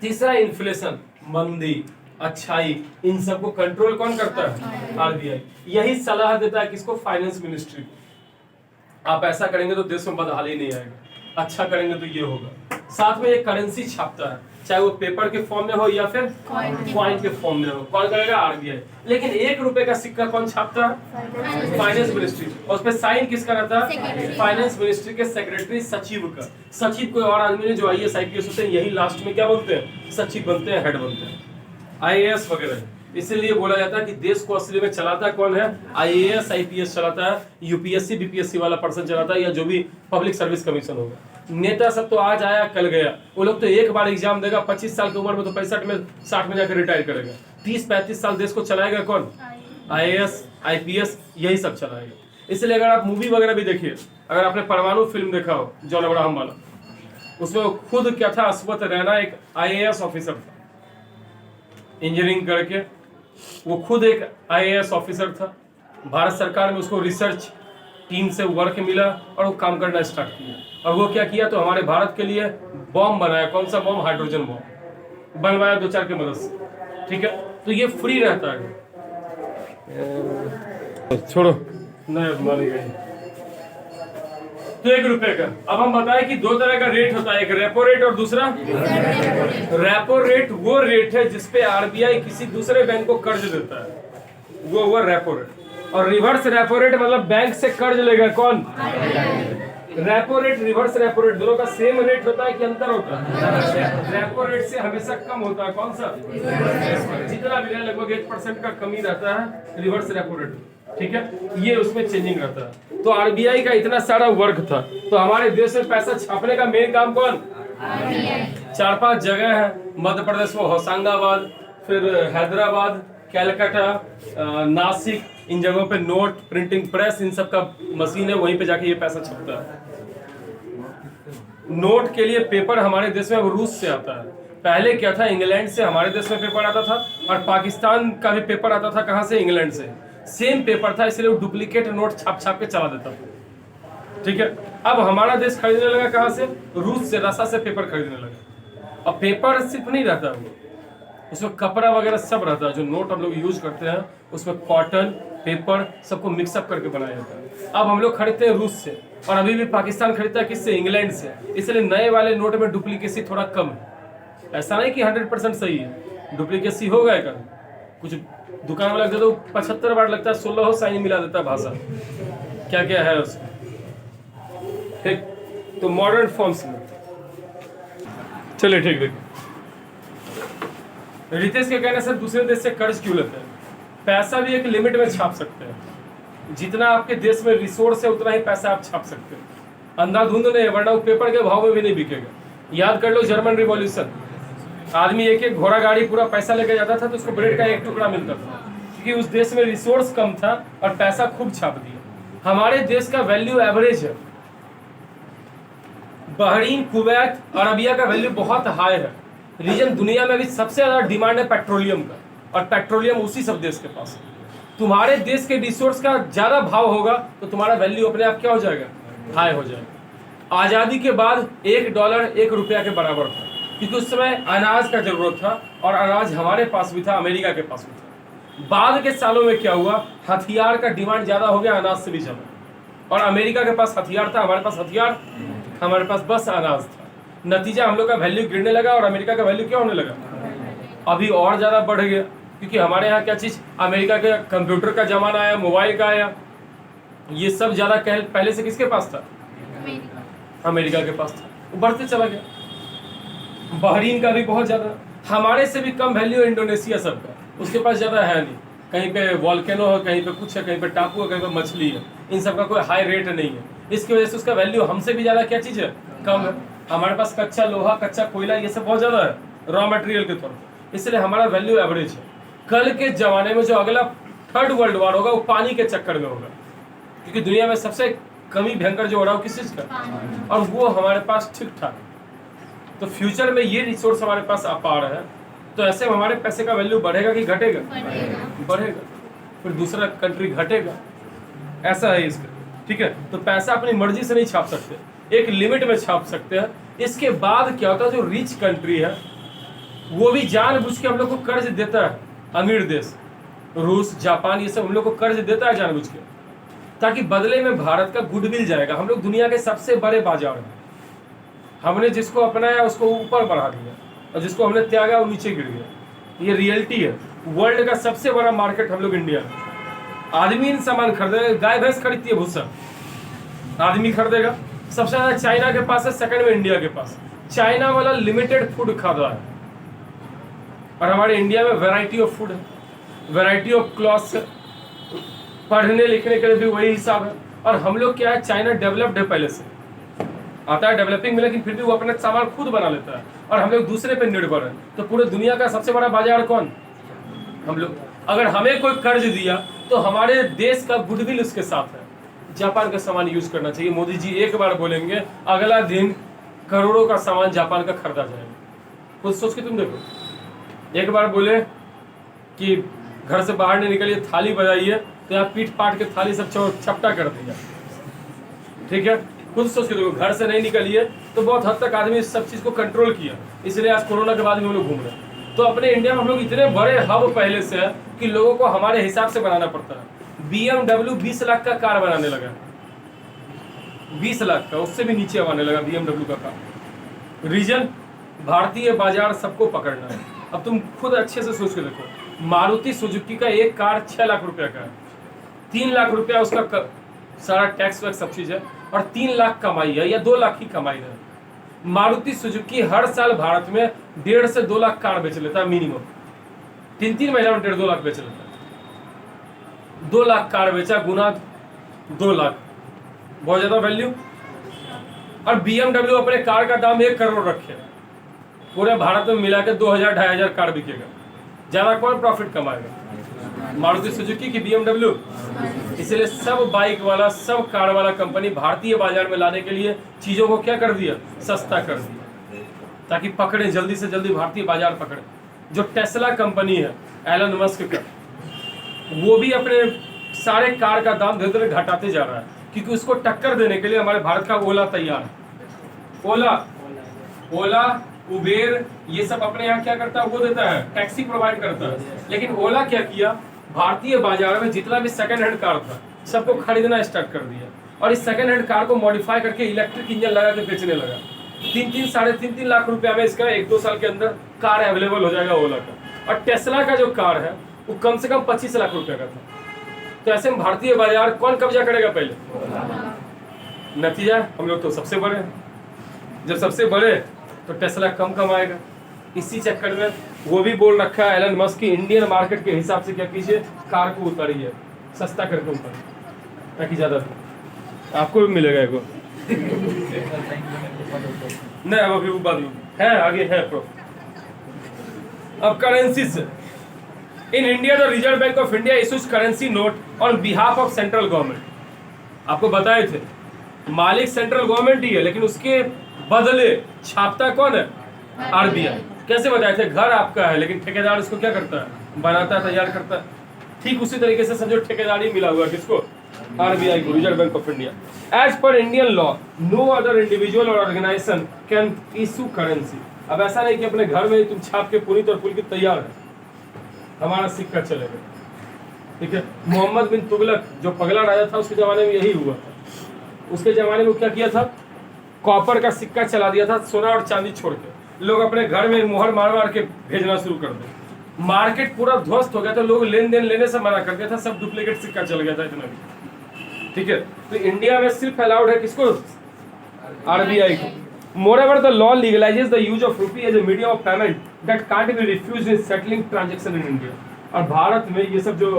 Speaker 1: तीसरा इन्फ्लेशन, मंदी, अच्छाई, इन सबको कंट्रोल कौन करता है? आरबीआई। यही सलाह देता है किसको? फाइनेंस मिनिस्ट्री को। आप ऐसा करेंगे तो देश में बदहाली नहीं आएगा, अच्छा करेंगे तो ये होगा। साथ में एक करेंसी छापता है, चाहे वो पेपर के फॉर्म में हो या फिर कॉइन के फॉर्म में हो, कौन करेगा? आरबीआई। लेकिन 1 रुपए का सिक्का कौन छापता है? Finance ministry. और उस पर साइन किसका रहता है? फाइनेंस मिनिस्ट्री के सेक्रेटरी, सचिव का। सचिव कोई और आदमी नहीं, जो आईएएस आईपीएस होते हैं, यही लास्ट में क्या बनते हैं? सचिव बनते हैं, हेड बनते हैं, आईएएस वगैरह। इसीलिए बोला जाता है कि देश को असली में चलाता कौन है? आईएएस आईपीएस चलाता है, यूपीएससी बीपीएससी वाला पर्सन चलाता है, या जो भी पब्लिक सर्विस कमीशन होगा। नेता सब तो आज आया कल गया, वो लोग तो एक बार एग्जाम देगा, 25 साल की उम्र में तो 65 में 60 में जाकर रिटायर करेगा। 30-35 साल देश को चलाएगा कौन? आईएएस आईपीएस, यही सब चलाएगा। इसलिए अगर आप मूवी वगैरह भी देखिए, अगर आपने परमाणु फिल्म देखा हो जॉन अब्राहम वाला, उसमें खुद क्या था? अश्वत्थ रैना एक आईएएस ऑफिसर था, इंजीनियरिंग करके, वो खुद एक आईएएस ऑफिसर था। भारत सरकार में उसको रिसर्च टीम से वर्क मिला और वो काम करना स्टार्ट किया। और वो क्या किया? तो हमारे भारत के लिए बॉम्ब बनाया। कौन सा बॉम्ब? हाइड्रोजन बॉम्ब बनवाया 2-4 के मदद से, ठीक है। तो ये फ्री रहता है, छोड़ो नहीं मानी गई। तो 1 रुपए का। अब हम बताएं कि 2 तरह का रेट होता है, एक रेपो रेट और दूसरा रेपो रेट। वो रेट है जिसपे आरबीआई किसी दूसरे बैंक को कर्ज देता है, वो रेपो रेट। और रिवर्स रेपो रेट मतलब बैंक से कर्ज लेगा कौन? Repo rate, reverse repo rate, दोनों का सेम रेट होता है कि अंतर होता है? रेपो रेट से हमेशा कम होता है। कौन सा? जितना भी लगभग 1% का कमी रहता है रिवर्स रेपो रेट, ठीक है। ये उसमें चेंजिंग रहता है। तो आरबीआई का इतना सारा वर्क था। तो हमारे देश में पैसा छापने का मेन काम कौन? 4-5 जगह है मध्य प्रदेश में, होशंगाबाद, फिर हैदराबाद, कैलकाटा, नासिक, इन जगहों पे नोट प्रिंटिंग प्रेस, इन सब का मशीन है, वहीं पे जाके ये पैसा छपता है। नोट के लिए पेपर हमारे देश में अब रूस से आता है। पहले क्या था? इंग्लैंड से हमारे देश में पेपर आता था, और पाकिस्तान का भी पेपर आता था। कहाँ से? इंग्लैंड से। सेम पेपर था, इसलिए वो डुप्लीकेट नोट छाप के चला देता था, ठीक है। अब हमारा देश खरीदने लगा कहाँ से? रूस से, रसा से पेपर खरीदने लगा। और पेपर सिर्फ नहीं रहता, वो उसमें कपड़ा वगैरह सब रहता है। जो नोट हम लोग यूज करते हैं उसमें कॉटन, पेपर सबको मिक्सअप करके बनाया जाता है। अब हम लोग खरीदते हैं रूस से, और अभी भी पाकिस्तान खरीदता है किससे? इंग्लैंड से। इसलिए नए वाले नोट में डुप्लीकेसी थोड़ा कम है। ऐसा नहीं कि 100% सही है, डुप्लीकेसी हो गया कर। कुछ दुकान वाला दे दो 75 बार लगता है, 16 साइन मिला देता है भाषा, क्या क्या है उसमें, ठीक। तो मॉडर्न फॉर्म्स में चलिए, ठीक। देखिए रितेश के कहने से दूसरे देश से कर्ज क्यों लेते हैं? पैसा भी एक लिमिट में छाप सकते हैं। जितना आपके देश में रिसोर्स है उतना ही पैसा आप छाप सकते हैं। अंधाधुंध नहीं, वरना वो पेपर के भाव में भी नहीं बिकेगा। याद कर लो जर्मन रिवॉल्यूशन, आदमी एक घोड़ा गाड़ी पूरा पैसा लेके जाता था तो उसको ब्रेड का एक टुकड़ा मिलता था, क्योंकि उस देश में रिसोर्स कम था और पैसा खूब छाप दिया। हमारे देश का वैल्यू एवरेज है, बहरीन, कुवैत, अरबिया का वैल्यू बहुत हाई है। रीजन दुनिया में अभी सबसे ज्यादा डिमांड है पेट्रोलियम का, और पेट्रोलियम उसी सब देश के पास है। तुम्हारे देश के रिसोर्स का ज़्यादा भाव होगा तो तुम्हारा वैल्यू अपने आप क्या हो जाएगा, हाई हो जाएगा। आज़ादी के बाद $1 1 रुपया के बराबर था, क्योंकि उस समय अनाज का जरूरत था और अनाज हमारे पास भी था, अमेरिका के पास भी था। बाद के सालों में क्या हुआ, हथियार का डिमांड ज़्यादा हो गया अनाज से भी ज़्यादा, और अमेरिका के पास हथियार था, हमारे पास हथियार, हमारे पास बस अनाज था। नतीजा हम लोग का वैल्यू गिरने लगा और अमेरिका का वैल्यू क्या होने लगा, अभी और ज़्यादा बढ़ गया, क्योंकि हमारे यहाँ क्या चीज़, अमेरिका के कंप्यूटर का जमाना आया, मोबाइल का आया, ये सब ज़्यादा पहले से किसके पास था, अमेरिका के पास था, वो बढ़ते चला गया। बहरीन का भी बहुत ज़्यादा, हमारे से भी कम वैल्यू इंडोनेशिया सबका, उसके पास ज़्यादा है नहीं, कहीं पे वॉल्केनो है, कहीं पे कुछ है, कहीं पे टापू है, कहीं पे मछली है, इन सब का कोई हाई रेट नहीं है। इसकी वजह से उसका वैल्यू हमसे भी ज़्यादा क्या चीज़ है, कम है। हमारे पास कच्चा लोहा, कच्चा कोयला, ये सब बहुत ज़्यादा है रॉ मटेरियल के तौर पर, इसलिए हमारा वैल्यू एवरेज है। कल के ज़माने में जो अगला 3rd वर्ल्ड वॉर होगा वो पानी के चक्कर में होगा, क्योंकि दुनिया में सबसे कमी भयंकर जो हो रहा है किस चीज़ का, और वो हमारे पास ठीक ठाक। तो फ्यूचर में ये रिसोर्स हमारे पास अपार है, तो ऐसे में हमारे पैसे का वैल्यू बढ़ेगा कि घटेगा, बढ़ेगा, फिर दूसरा कंट्री घटेगा, ऐसा है इसका, ठीक है। तो पैसा अपनी मर्जी से नहीं छाप सकते, एक लिमिट में छाप सकते हैं। इसके बाद क्या होता है, जो रिच कंट्री है वो भी जानबूझ के हम लोग को कर्ज देता है, अमीर देश रूस, जापान, ये सब हम लोग को कर्ज देता है जानबूझ के, ताकि बदले में भारत का गुडविल जाएगा। हम लोग दुनिया के सबसे बड़े बाजार हैं, हमने जिसको अपनाया उसको ऊपर बढ़ा दिया और जिसको हमने त्यागा वो नीचे गिर गया। ये रियलिटी है। वर्ल्ड का सबसे बड़ा मार्केट हम लोग इंडिया में। आदमी इन सामान खरीदेगा, गाय भैंस खरीदती है भूसा, आदमी खरीदेगा। सबसे ज़्यादा चाइना के पास है, सेकंड में इंडिया के पास। चाइना वाला लिमिटेड फूड खा रहा है और हमारे इंडिया में वैरायटी ऑफ फूड है, वैरायटी ऑफ क्लॉथ्स है, पढ़ने लिखने के लिए भी वही हिसाब है। और हम लोग क्या है, चाइना डेवलप्ड है, पहले से आता है डेवलपिंग में, लेकिन फिर भी वो अपना सामान खुद बना लेता है और हम लोग दूसरे पे निर्भर है। तो पूरे दुनिया का सबसे बड़ा बाजार कौन, हम लोग। अगर हमें कोई कर्ज दिया तो हमारे देश का गुडविल उसके साथ है। जापान का सामान यूज करना चाहिए, मोदी जी एक बार बोलेंगे, अगला दिन करोड़ों का सामान जापान का खरीदा जाएगा। खुद सोच के तुम देखो, एक बार बोले कि घर से बाहर नहीं निकलिए, थाली बजाइए, तो यहाँ पीट पाट के थाली सब छपटा कर दिया, ठीक है। खुद सोच के देखो, घर से नहीं निकलिए तो बहुत हद तक आदमी इस सब चीज़ को कंट्रोल किया, इसलिए आज कोरोना के बाद भी हम लोग घूम रहे हैं। तो अपने इंडिया में हम लोग इतने बड़े हब पहले से है कि लोगों को हमारे हिसाब से बनाना पड़ता है। BMW 20 लाख का कार बनाने लगा, 20 लाख का, उससे भी नीचे आने लगा BMW का कार। रीजन, भारतीय बाजार सबको पकड़ना है। अब तुम खुद अच्छे से सोच के देखो, मारुति सुजुकी का एक कार 6 लाख रुपया का है, 3 लाख रुपया उसका सारा टैक्स वैक्स सब चीज़ है, और 3 लाख कमाई है या 2 लाख की कमाई है। मारुति सुजुकी हर साल भारत में 1.5 से 2 लाख कार बेच लेता है मिनिमम, 3 महीना में 1.5-2 लाख बेच लेता है। 2 लाख कार बेचा गुना 2 लाख, बहुत ज़्यादा वैल्यू। और BMW अपने कार का दाम 1 करोड़ रखे, पूरे भारत में मिला के 2000-2500 कार बिकेगा। ज़्यादा कौन प्रॉफिट कमाएगा, मारुति सुजुकी की BMW। इसलिए सब बाइक वाला, सब कार वाला कंपनी भारतीय बाजार में लाने के लिए चीज़ों को क्या कर दिया, सस्ता कर दिया, ताकि पकड़े जल्दी से जल्दी भारतीय बाजार पकड़े। जो टेस्ला कंपनी है एलन मस्क का, वो भी अपने सारे कार का दाम धीरे धीरे घटाते जा रहा है, क्योंकि उसको टक्कर देने के लिए हमारे भारत का ओला तैयार है। ओला उबेर ये सब अपने यहाँ क्या करता है, वो देता है, टैक्सी प्रोवाइड करता है। लेकिन ओला क्या किया, भारतीय बाजार में जितना भी सेकंड हैंड कार था सबको खरीदना स्टार्ट कर दिया, और इस सेकंड हैंड कार को मॉडिफाई करके इलेक्ट्रिक इंजन लगा के बेचने लगा। 3-3-3.5 लाख रुपया में इसका 1-2 साल के अंदर कार अवेलेबल हो जाएगा ओला का। और टेस्ला का जो कार है वो कम से कम 25 लाख रुपया का था। तो ऐसे में भारतीय बाजार कौन कब्जा करेगा पहले, नतीजा हम लोग तो सबसे बड़े हैं। जब सबसे बड़े तो टेस्ला कम कमाएगा। इसी चक्कर में वो भी बोल रखा है एलन मस्क की, इंडियन मार्केट के हिसाब से क्या कीजिए, कार को उतारिए, सस्ता करके ऊपर, ताकि ज़्यादा आपको भी मिलेगा। एगो नहीं, अब अभी वो बाद में है, आगे है प्रो। अब currencies, in India the reserve bank of India issues currency note on behalf of central government. आपको बताए थे मालिक सेंट्रल गवर्नमेंट ही है, लेकिन उसके बदले छापता कौन है, RBI। कैसे बताए थे? घर आपका है लेकिन ठेकेदार इसको क्या करता है? बनाता है, तैयार करता है। ठीक उसी तरीके से समझो ठेकेदारी मिला हुआ किसको? आरबीआई को, reserve bank of India. As per Indian law no other individual और ऑर्गेनाइजेशन कैन इशू करेंसी। अब ऐसा नहीं कि अपने घर में तुम छाप के पुनीत और पुलकित तैयार है, हमारा सिक्का चलेगा। ठीक है, मोहम्मद बिन तुगलक जो पगला राजा था उसके जमाने में यही हुआ था। उसके जमाने में क्या किया था? कॉपर का सिक्का चला दिया था, सोना और चांदी छोड़ के। लोग अपने घर में मुहर मार मार के भेजना शुरू कर दे। मार्केट पूरा ध्वस्त हो गया तो लोग लेन देन लेने से मना कर दिया था, सब डुप्लीकेट सिक्का चल गया था इतना भी। ठीक है, तो इंडिया में सिर्फ अलाउड है किसको? आरबीआई को। Moreover, the law legalizes the use of rupee as a medium of payment that can't be refused in settling transaction in India. और भारत में ये सब जो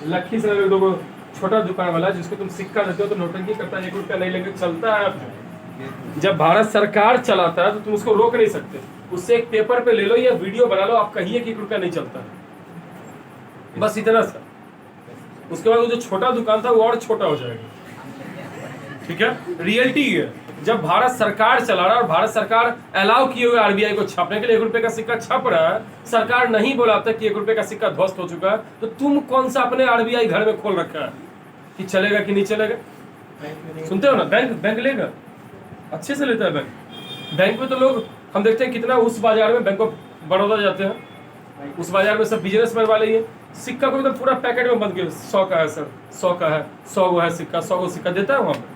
Speaker 1: लखी से लोगों छोटा दुकान वाला जिसको तुम सिक्का देते हो तो नोटंकी करता है, 1 रुपया नहीं लेके चलता है। जब भारत सरकार चलाता है तो तुम उसको रोक नहीं सकते। उससे एक पेपर पे ले लो या वीडियो बना लो, आप कहिए कि 1 रुपया नहीं चलता है, बस इतना सा। उसके बाद वो जो छोटा दुकान था वो और छोटा हो जाएगा। ठीक है, रियलिटी है। जब भारत सरकार चला रहा है और भारत सरकार अलाउ किए हुए आरबीआई को छापने के लिए 1 रुपए का सिक्का छाप रहा है, सरकार नहीं बोलाता कि 1 रुपए का सिक्का ध्वस्त हो चुका है, तो तुम कौन सा अपने आरबीआई घर में खोल रखा है कि चलेगा कि नहीं चलेगा? सुनते हो ना, बैंक लेगा, अच्छे से लेता है बैंक। बैंक में तो लोग हम देखते हैं कितना उस बाजार में बैंक ऑफ बड़ौदा जाते हैं, उस बाजार में सब बिजनेसमैन वाले ही है। सिक्का को एकदम पूरा पैकेट में बंद किया, 100 का है सर, 100 का है, 100 वो है सिक्का, 100 को सिक्का देता है वहाँ पे।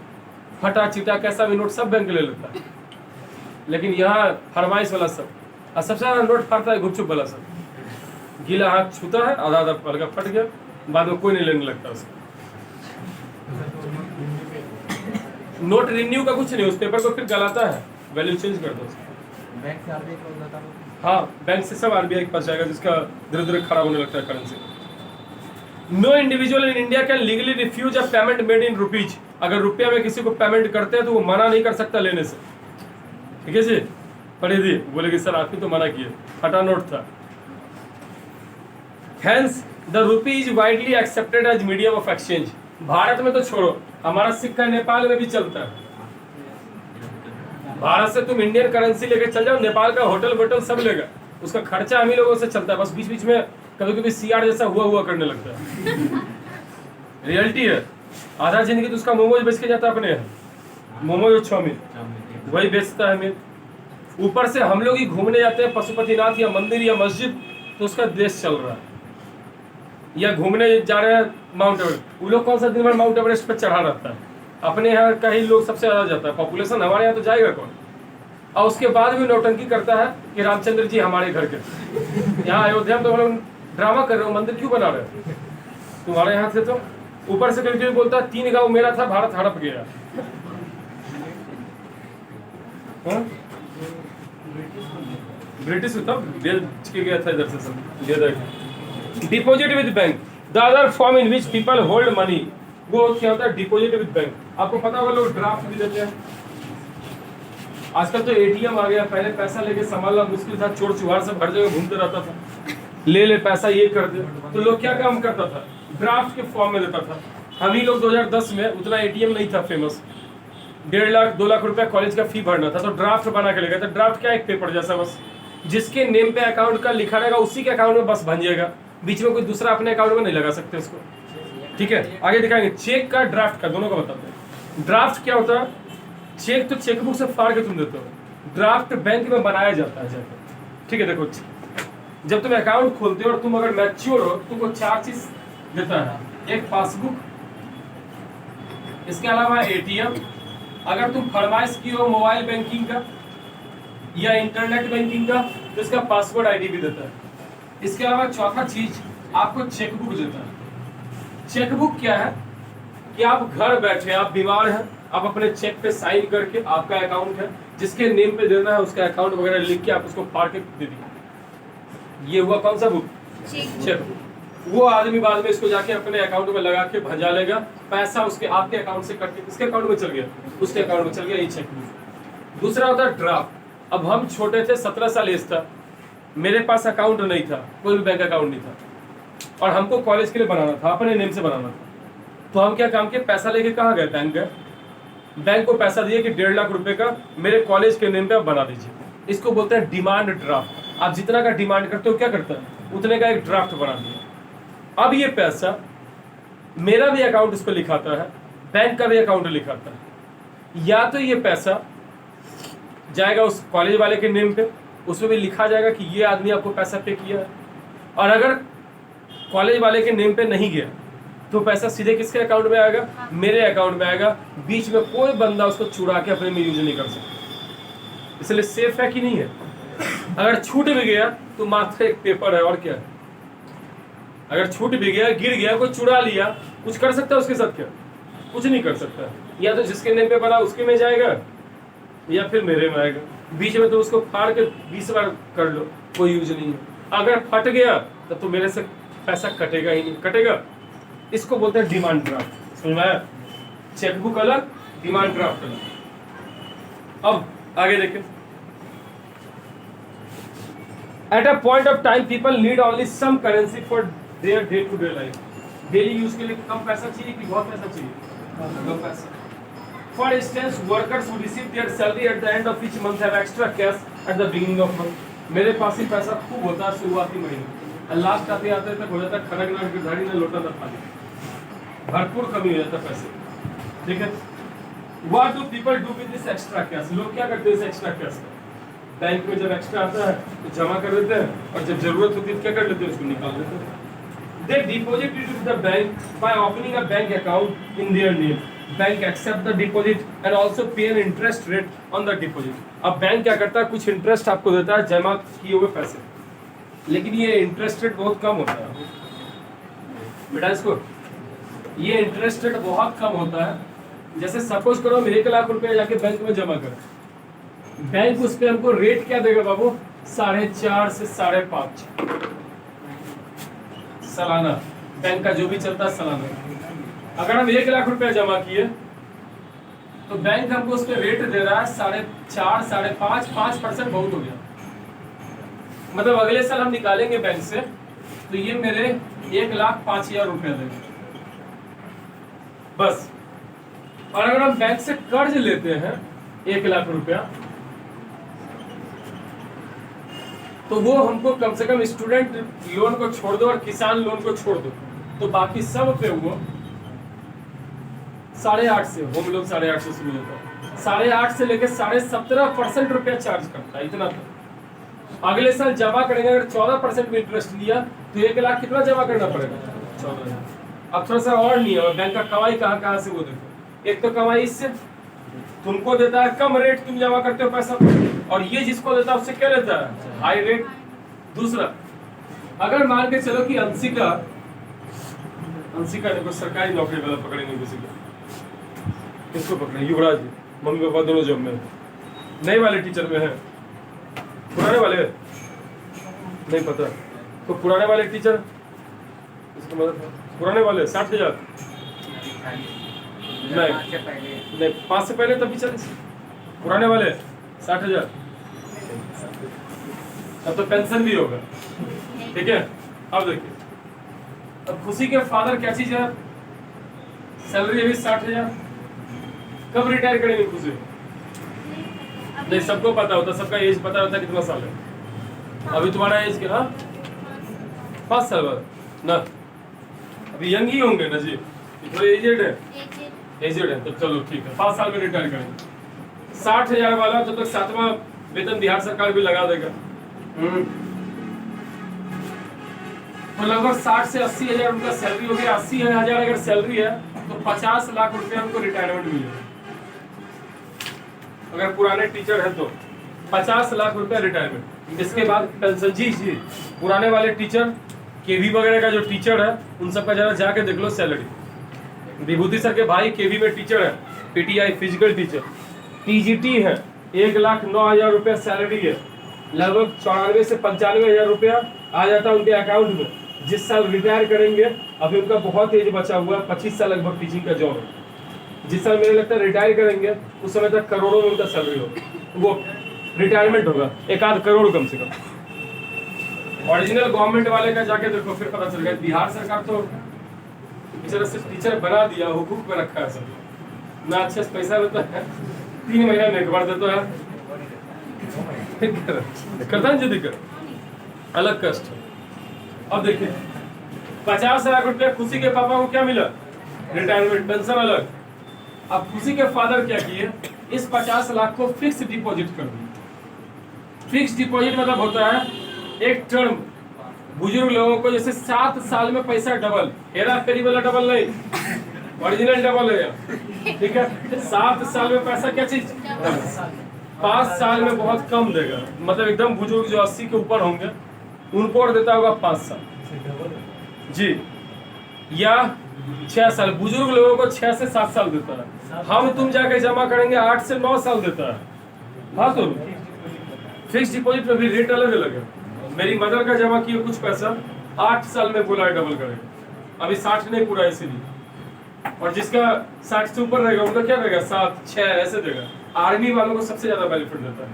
Speaker 1: फटा चिटा कैसा भी नोट सब बैंक ले लेता है, लेकिन यहाँ फरमाइश वाला सब, और सबसे ज्यादा नोट फाड़ता है गुपचुप वाला सब। गीला हाथ छूता है, आधा आधा हल्का फट गया, बाद में कोई नहीं लेने लगता उसको। नोट रिन्यू का कुछ नहीं, उस पेपर को फिर गलाता है, वैल्यू चेंज कर दो उसको।
Speaker 2: बैंक से आरबीआई को जाता है।
Speaker 1: हाँ, बैंक से सब आरबीआई के पास जाएगा जिसका धीरे धीरे खराब होने लगता है currency. No individual in India can legally refuse a payment made in rupees. अगर रुपया में किसी को पेमेंट करते हैं तो वो मना नहीं कर सकता लेने से। ठीक है जी, पढ़े दी बोले कि सर आप ही तो मना किए, फटा नोट था। Hence, the rupee is widely accepted as medium of exchange. Bharat में तो छोड़ो, हमारा सिक्का नेपाल में भी चलता है। भारत से तुम इंडियन करेंसी लेके चल जाओ, नेपाल का होटल वोटल सब लेगा, उसका खर्चा हम ही लोगों से चलता है। बस बीच बीच में कभी कभी सीआर जैसा हुआ करने लगता है। रियलिटी है, आधा जिंदगी तो उसका मोमोज बेच के जाता है अपने, मोमोज और चाउमीन वही बेचता है हमें। ऊपर से हम लोग ही घूमने जाते हैं पशुपतिनाथ या मंदिर या मस्जिद, तो उसका देश चल रहा है। या घूमने जा रहे हैं माउंट एवरेस्ट, वो लोग कौन सा दिन भर माउंट एवरेस्ट पर चढ़ा रहता है? अपने यहाँ का ही लोग सबसे ज्यादा जाता है, पॉपुलेशन हमारे यहाँ तो जाएगा कौन? और उसके बाद भी नौटंकी करता है कि रामचंद्र जी हमारे घर के। यहाँ अयोध्या में तो हम लोग ड्रामा कर रहे हो, मंदिर क्यों बना रहे हो तुम्हारे यहाँ से? तो ऊपर से कभी बोलता है 3 गांव मेरा था, भारत हड़प गया। ब्रिटिश तब बेच के गया था इधर से सब। Deposit with bank, the other form in which people hold money, वो क्या होता है? Deposit with bank. आपको पता होगा लोग ड्राफ्ट भी देते हैं। आजकल तो एटीएम आ गया, पहले पैसा लेके संभालना मुश्किल था, चोर चुहार सब हर जगह घूमते रहता था, ले पैसा ये कर दे। तो लोग क्या काम करता था? ड्राफ्ट के फॉर्म में देता था। हम ही लोग 2010 में उतना एटीएम नहीं था फेमस, 1.5 लाख 2 लाख रुपया कॉलेज का फी भरना था, तो ड्राफ्ट बना के ले गया था। ड्राफ्ट क्या? एक पेपर जैसा, बस जिसके नेम पे अकाउंट का लिखा रहेगा उसी के अकाउंट में बस बन जाएगा, बीच में कोई दूसरा अपने अकाउंट में नहीं लगा सकते उसको। ठीक है, आगे दिखाएंगे चेक का ड्राफ्ट का, दोनों का बताते हैं। ड्राफ्ट क्या होता है? चेक तो चेकबुक से फाड़ के तुम देते हो, ड्राफ्ट बैंक में बनाया जाता है जाकर। ठीक है, देखो जब तुम अकाउंट खोलते हो और तुम अगर मैच्योर हो, तुमको 4 चीज देता है, एक पासबुक, इसके अलावा एटीएम, अगर तुम फरमाइश की हो मोबाइल बैंकिंग का या इंटरनेट बैंकिंग का तो इसका पासवर्ड आईडी भी देता है। इसके अलावा चौथा चीज आपको चेकबुक देता है। चेकबुक क्या है कि आप घर बैठे, आप बीमार हैं, आप अपने चेक पे साइन करके, आपका अकाउंट है जिसके नेम पे देना है उसका अकाउंट वगैरह लिख के आप उसको फाड़ के दे दिए। ये हुआ कौन सा बुक? चेकबुक। वो आदमी बाद में इसको जाके अपने अकाउंट में लगा के भंजा लेगा, पैसा उसके आपके अकाउंट से कट के किसके अकाउंट में चल गया? उसके अकाउंट में चल गया। ये चेकबुक। दूसरा होता है ड्राफ्ट। अब हम छोटे थे, 17 साल एज था, मेरे पास अकाउंट नहीं था, कोई भी बैंक अकाउंट नहीं था, और हमको कॉलेज के लिए बनाना था, अपने नेम से बनाना था। तो हम क्या काम किए? पैसा लेके कहाँ गए? बैंक गए, बैंक को पैसा दिए कि 1.5 लाख रुपए का मेरे कॉलेज के नेम पे आप बना दीजिए। इसको बोलते हैं डिमांड ड्राफ्ट। आप जितना का डिमांड करते हो क्या करता है, उतने का एक ड्राफ्ट बना दिया। अब ये पैसा मेरा भी अकाउंट उस पर लिखाता है, बैंक का भी अकाउंट लिखाता है। या तो ये पैसा जाएगा उस कॉलेज वाले के नेम पे, उसमें भी लिखा जाएगा कि ये आदमी आपको पैसा पे किया है। और अगर कॉलेज वाले के नेम पे नहीं गया तो पैसा सीधे किसके अकाउंट में आएगा, मेरे अकाउंट में आएगा। बीच में कोई बंदा उसको चुरा के अपने में यूज नहीं कर सकता। इसलिए सेफ है कि नहीं है। अगर छूट भी गया तो मात्र एक पेपर है, और क्या है। अगर छूट भी गया, गिर गया, कोई चुरा लिया, कुछ कर सकता है उसके साथ क्या, कुछ नहीं कर सकता। या तो जिसके नेम पे बना उसके में जाएगा या फिर मेरे में आएगा। बीच में तो उसको फाड़ के 20 बार कर लो, कोई यूज नहीं है। अगर फट गया तब तो मेरे से पैसा कटेगा ही नहीं, कटेगा। इसको बोलते हैं डिमांड ड्राफ्ट। समझ में आया? चेकबुक अलग, डिमांड ड्राफ्ट अलग। अब आगे देखें। At a point of time, people need only some currency for their day-to-day life. Daily use के लिए कम पैसा चाहिए कि बहुत पैसा चाहिए? कम पैसा। For instance, workers who receive their salary at the end of each month have extra cash at the beginning of month. मेरे पास ही पैसा खूब होता है शुरुआती महीने, लास्ट आते आते तक हो जाता है खरग ना गिरधारी ना लोटा ना पानी, भरपूर कमी हो जाता है पैसे। ठीक है। What do people do with this extra cash? लोग क्या करते हैं इस एक्स्ट्रा कैश का? बैंक में जब एक्स्ट्रा आता है तो जमा कर देते हैं, और जब जरूरत होती है क्या कर लेते हैं, उसको निकाल देते हैं। They deposit it with the bank by opening a bank account in their name. Bank accept the deposit and also pay an interest rate on the deposit. अब बैंक क्या करता है, कुछ इंटरेस्ट आपको देता है जमा किए हुए पैसे, लेकिन ये इंटरेस्ट रेट बहुत कम होता है बेटा। इसको ये इंटरेस्ट रेट बहुत कम होता है। जैसे सपोज करो हम 1 लाख रुपए जाके बैंक में जमा करें, बैंक उस पे हमको रेट क्या देगा बाबू, 4.5 से 5.5 सालाना। बैंक का जो भी चलता है सालाना। अगर हम 1 लाख रुपया जमा किए तो बैंक हमको उस पे रेट दे रहा है 4.5, 5.5, 5% बहुत हो गया। मतलब अगले साल हम निकालेंगे बैंक से तो ये मेरे 1,05,000 रुपया देगा बस। और अगर हम बैंक से कर्ज लेते हैं 1 लाख रुपया, तो वो हमको कम से कम स्टूडेंट लोन को छोड़ दो और किसान लोन को छोड़ दो, तो बाकी सब पे वो 8.5 से, होम लोन 8.5 से शुरू होता है, 8.5 से लेकर 17.5% रुपया चार्ज करता है, इतना तक। अगले साल जमा करेंगे, अगर 14% में इंटरेस्ट लिया तो 1 लाख कितना जमा करना पड़ेगा, 14,000। अब थोड़ा सा और नहीं है, बैंक का कमाई कहाँ से वो देखो। एक तो कमाई इससे तुमको देता है कम रेट, तुम जमा करते हो पैसा, और ये जिसको देता है उससे क्या लेता है, हाई रेट। दूसरा, अगर मान के चलो कि अंशिका देखो सरकारी नौकरी वाला पकड़ेंगे किसी को, किसको पकड़े, युवराज जी, मम्मी पापा दोनों जॉब में, नए वाले टीचर में है, पुराने वाले नहीं पता, तो पुराने वाले टीचर, इसका मतलब पुराने वाले 60,000 नहीं 5 से पहले तभी 40, पुराने वाले 60,000। अब तो पेंशन भी होगा, ठीक है। अब देखिए, अब खुशी के फादर क्या चीज है, सैलरी अभी 60,000। कब रिटायर करेंगे खुशी? नहीं, सबको पता होता, सबका एज पता होता कितना साल है। अभी तुम्हारा एज क्या, 5 साल बाद ना, अभी यंग ही होंगे ना जी, थोड़े एजेड है, एजेड है, तो चलो ठीक है, 5 साल में रिटायर करेंगे। 60,000 वाला जब तक 7वां वेतन बिहार सरकार भी लगा देगा, तो लगभग 60 से 80,000 उनका सैलरी हो गया। 80,000 अगर सैलरी है तो 50 लाख रुपया उनको रिटायरमेंट मिलेगा। अगर पुराने टीचर है तो 50 लाख रुपया रिटायरमेंट। इसके बाद पेंशन। जी जी, पुराने वाले टीचर, केवी वगैरह का जो टीचर है, उन सब का जरा जाके देख लो सैलरी। विभूति सर के भाई केवी में टीचर है, पीटीआई फिजिकल टीचर, टीजीटी है, 1,09,000 रुपया सैलरी है। लगभग 94 से 95,000 रुपया आ जाता है उनके अकाउंट में। जिस साल रिटायर करेंगे, अभी उनका बहुत एज बचा हुआ है, 25 साल लगभग टीचिंग का जॉब है। जिस साल मेरे लगता है रिटायर करेंगे, उस समय तक करोड़ों में उनका सैलरी होगा, वो रिटायरमेंट होगा, 1 करोड़ कम से कम। ओरिजिनल गवर्नमेंट वाले का जाके देखो, फिर पता चल गया। बिहार सरकार तो टीचर बना दिया, हुकूक पे रखा है सब, ना अच्छे से पैसा लेता है, 3 महीने में एक बार देता है, करता है जी दिक्कत। अलग कष्ट है। अब देखिए 50 लाख रुपया खुशी के पापा को क्या मिला, रिटायरमेंट पेंशन अलग। अब खुशी के फादर क्या किए, इस 50 लाख को फिक्स डिपॉजिट कर दिए। फिक्स डिपॉजिट मतलब होता है एक टर्म, बुजुर्ग लोगों को जैसे 7 साल में पैसा डबल, हेरा फेरी वाला डबल नहीं, ओरिजिनल डबल है, ठीक है। 7 साल में पैसा क्या चीज, 5 साल में बहुत कम देगा, मतलब एकदम बुजुर्ग जो 80 के ऊपर होंगे उनको और देता होगा 5 साल जी, या 6 साल, बुजुर्ग लोगों को 6 से 7 साल देता है। हम तुम जाके जमा करेंगे 8 से 9 साल देता है। हाँ तो फिक्स डिपॉजिट में भी रेट अलग अलग है। मेरी मदर का जमा किया कुछ पैसा 8 साल में बोला है डबल करेगा, अभी 60 नहीं पूरा इसीलिए, और जिसका 60 से ऊपर रहेगा उनका क्या रहेगा 7, 6 ऐसे देगा। आर्मी वालों को सबसे ज्यादा बेनिफिट देता है,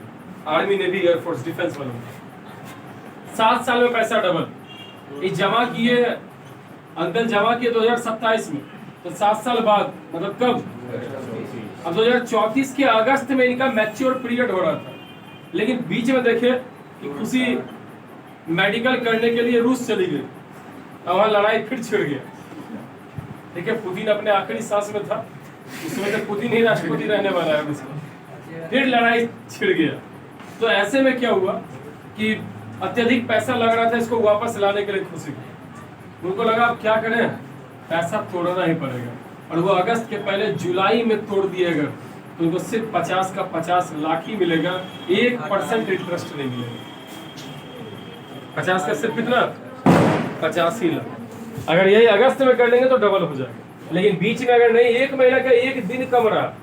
Speaker 1: आर्मी, नेवी, एयरफोर्स, डिफेंस वालों को 7 साल में पैसा डबल। ये जमा किए अंकल, जमा किए 2027 में, तो 7 साल बाद मतलब कब, अब 2034 के अगस्त में इनका मैच्योर पीरियड हो रहा था, लेकिन बीच में देखे कि खुशी मेडिकल करने के लिए रूस चली गई, वहां लड़ाई फिर छिड़ गया, ठीक है। पुतिन अपने आखिरी सांस में था, उसमें तो पुतिन ही राष्ट्रपति रहने वाला है उसका, फिर लड़ाई छिड़ गया। तो ऐसे में क्या हुआ कि अत्यधिक पैसा लग रहा था इसको वापस लाने के लिए खुशी, उनको लगा अब क्या करें, पैसा तोड़ना ही पड़ेगा, और वो अगस्त के पहले जुलाई में तोड़ दिएगा तो उनको सिर्फ 50 का 50 लाख ही मिलेगा, 1% इंटरेस्ट नहीं मिलेगा। 50 का सिर्फ कितना, 50 ही लाख। अगर यही अगस्त में कर लेंगे तो डबल हो जाएगा, लेकिन बीच में अगर नहीं, 1 महीना का 1 दिन कम रहा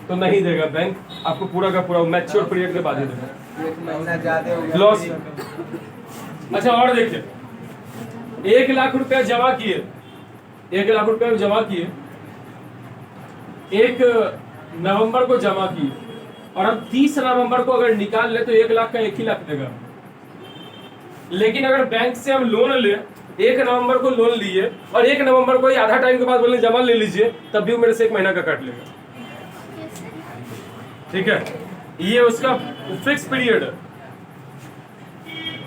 Speaker 1: तो नहीं देगा बैंक, आपको पूरा का पूरा मैच्योर पीरियड के बाद ही देगा,
Speaker 2: 1 महीना ज्यादा हो गया
Speaker 1: लॉस। अच्छा और देखिए 1 लाख रुपया जमा किए, 1 लाख रुपया जमा किए, 1 नवंबर को जमा किए, और अब 30 नवंबर को अगर निकाल ले तो 1 लाख का 1 ही लाख देगा। लेकिन अगर बैंक से हम लोन ले, 1 नवंबर को लोन लिए और 1 नवंबर को ही आधा टाइम के बाद बोले जमा ले लीजिए, तब भी मेरे से 1 महीना का काट लेगा, ठीक है। ये उसका फिक्स पीरियड है।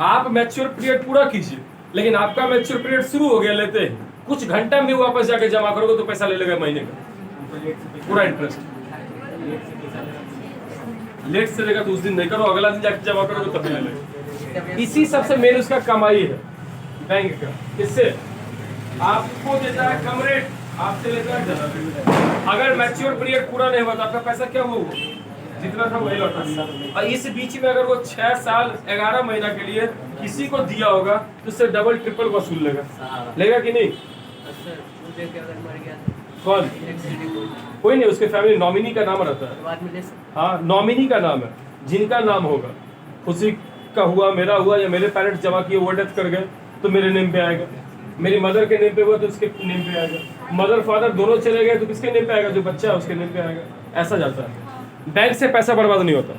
Speaker 1: आप मैच्योर पीरियड पूरा कीजिए, लेकिन आपका मैच्योर पीरियड शुरू हो गया लेते ही कुछ घंटा में वापस जाके जमा करोगे तो पैसा ले लेगा महीने का पूरा इंटरेस्ट। लेट से लेगा तो उस दिन नहीं करो, अगला दिन जाके जमा करोगे तब ले लेगा। इसी सबसे मेन उसका कमाई है बैंक का, इससे आपको देता है कम रेट, आपसे लेता है ज्यादा रेट। अगर मैच्योर पीरियड पूरा नहीं हुआ तो आपका पैसा क्या हुआ, जितना था वही लौटा। और इस बीच में अगर वो 6 साल 11 महीना के लिए किसी को दिया होगा तो उससे डबल ट्रिपल वसूल लेगा कि नहीं। कौन, कोई नहीं, उसके फैमिली नॉमिनी का नाम रहता है, हाँ नॉमिनी का नाम है, जिनका नाम होगा, खुशी का हुआ, मेरा हुआ, या मेरे पेरेंट्स जमा किए वो डेथ कर गए तो मेरे नेम पे आएगा, मेरी मदर के नेम पे हुआ तो उसके नेम पे आएगा, मदर फादर दोनों चले गए तो किसके नेम पे आएगा, जो बच्चा है उसके नेम पे आएगा। ऐसा जाता है, बैंक से पैसा बर्बाद नहीं होता।